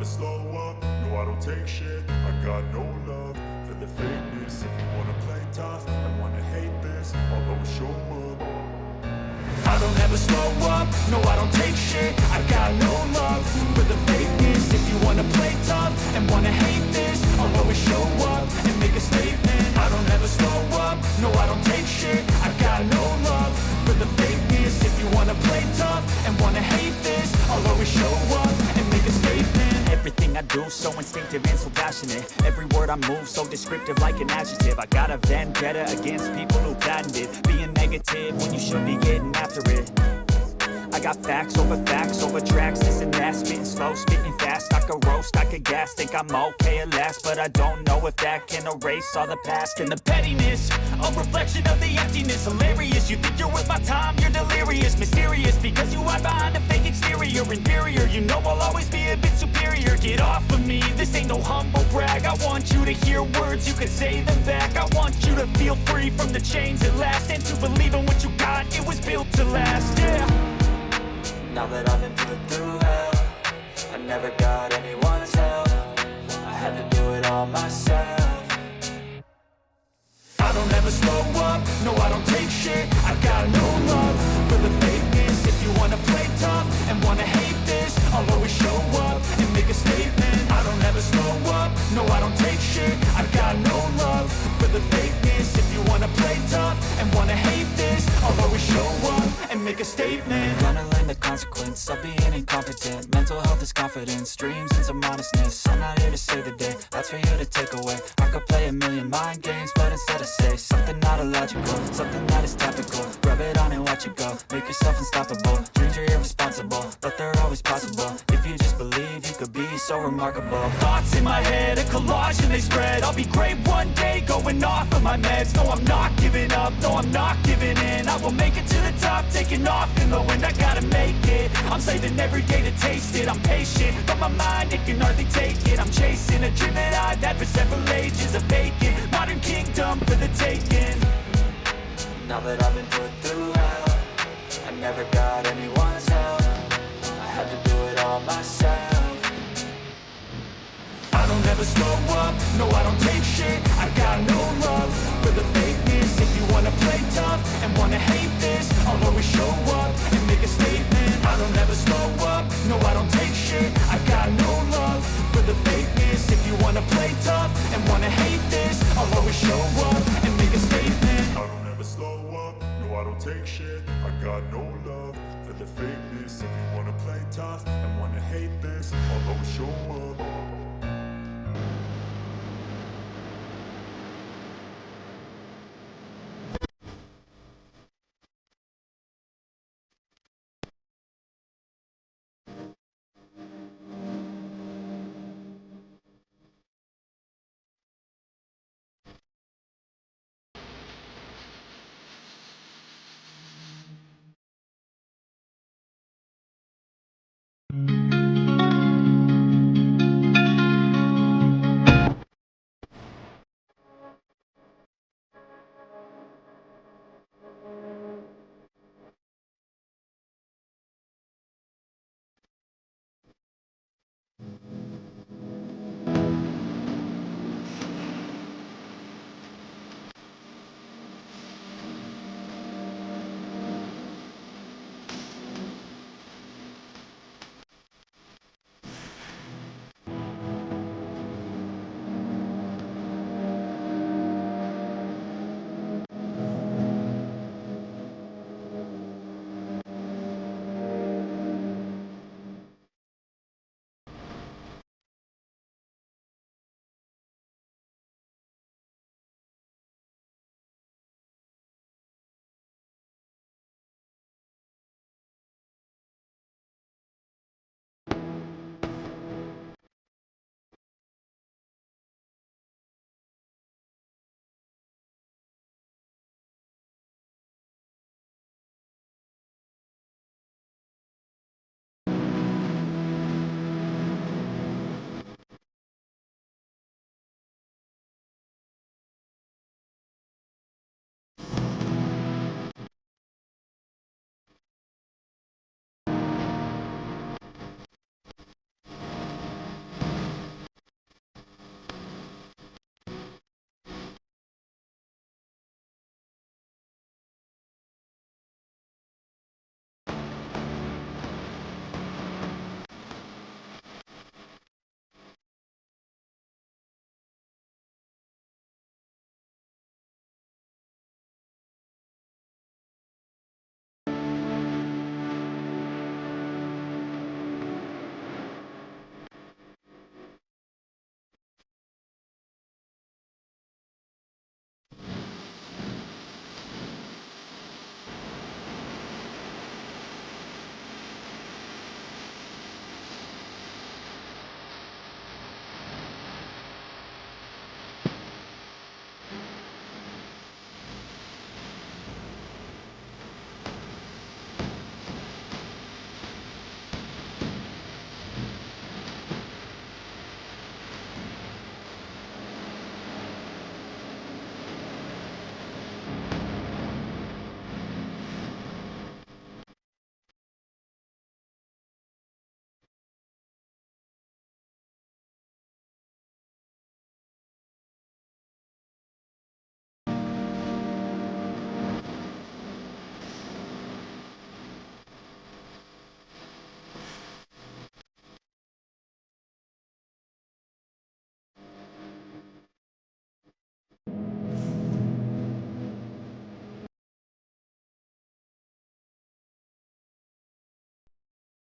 slow up, no I don't take shit. I got no love for the fakeness. If you wanna play tough and wanna hate this, I'll always show up. I don't ever slow up, no I don't take shit. I got no love for the fakeness. If you wanna play tough and wanna hate this, I'll always show up and make a statement. I don't ever slow up, no I don't take shit. I got no love for the fakeness. If you wanna play tough and wanna hate this, I'll always show up and make a statement. Everything I do so instinctive and so passionate. Every word I move so descriptive like an adjective. I got a vendetta against people who patented being negative when you should be getting after it. I got facts over tracks, this and that. Spitting slow, spitting fast, I could roast, I could gas. Think I'm okay at last, but I don't know if that can erase all the past. And the pettiness, a reflection of the emptiness. Hilarious, you think you're worth my time, you're delirious. Mysterious, because you hide behind a fake exterior. Inferior, you know I'll always be a bit superior. Get off of me, this ain't no humble brag. I want you to hear words, you can say them back. I want you to feel free from the chains at last, and to believe in what you got, it was built to last, yeah. Now that I've been put through hell, I never got anyone's help. I had to do it all myself. I don't ever slow up, no I don't take shit. I got no love for the fakeness. If you wanna play tough and wanna hate this, I'll always show up and make a statement. I don't ever slow up, no I don't take shit. I got no love for the fakeness. If you wanna play tough and wanna hate this, I'll always show up and make a statement. Gonna learn the consequence of being incompetent. Mental health is confidence, dreams and some honestness. I'm not here to save the day, that's for you to take away. I could play a million mind games, but instead I say something not illogical, something that is topical. Rub it on and watch it go, make yourself unstoppable. Dreams are irresponsible, but they're always possible. If you just believe, you could be so remarkable. Thoughts in my head, a collage and they spread. I'll be great one day, going off of my meds. No, I'm not giving up, no, I'm not giving in. I will make it to the top, taking off in the wind. I gotta make it, I'm saving every day to taste it. I'm patient, but my mind, it can hardly take it. I'm chasing a dream that I've had for several ages. A vacant, modern kingdom for the taking. Now that I've been put through hell, I never got anyone's help. I had to do it all myself. I don't ever slow up, no I don't take shit. I got no love for the fakeness. If you wanna play tough and wanna hate this, I'll always show up and make a statement. I don't ever slow up, no I don't take shit. I got no love for the fakeness. If you wanna play tough and wanna hate this, I'll always show up and make a statement. I don't ever slow up, no I don't take shit. I got no love for the fakeness. If you wanna play tough and wanna hate this, I'll always show up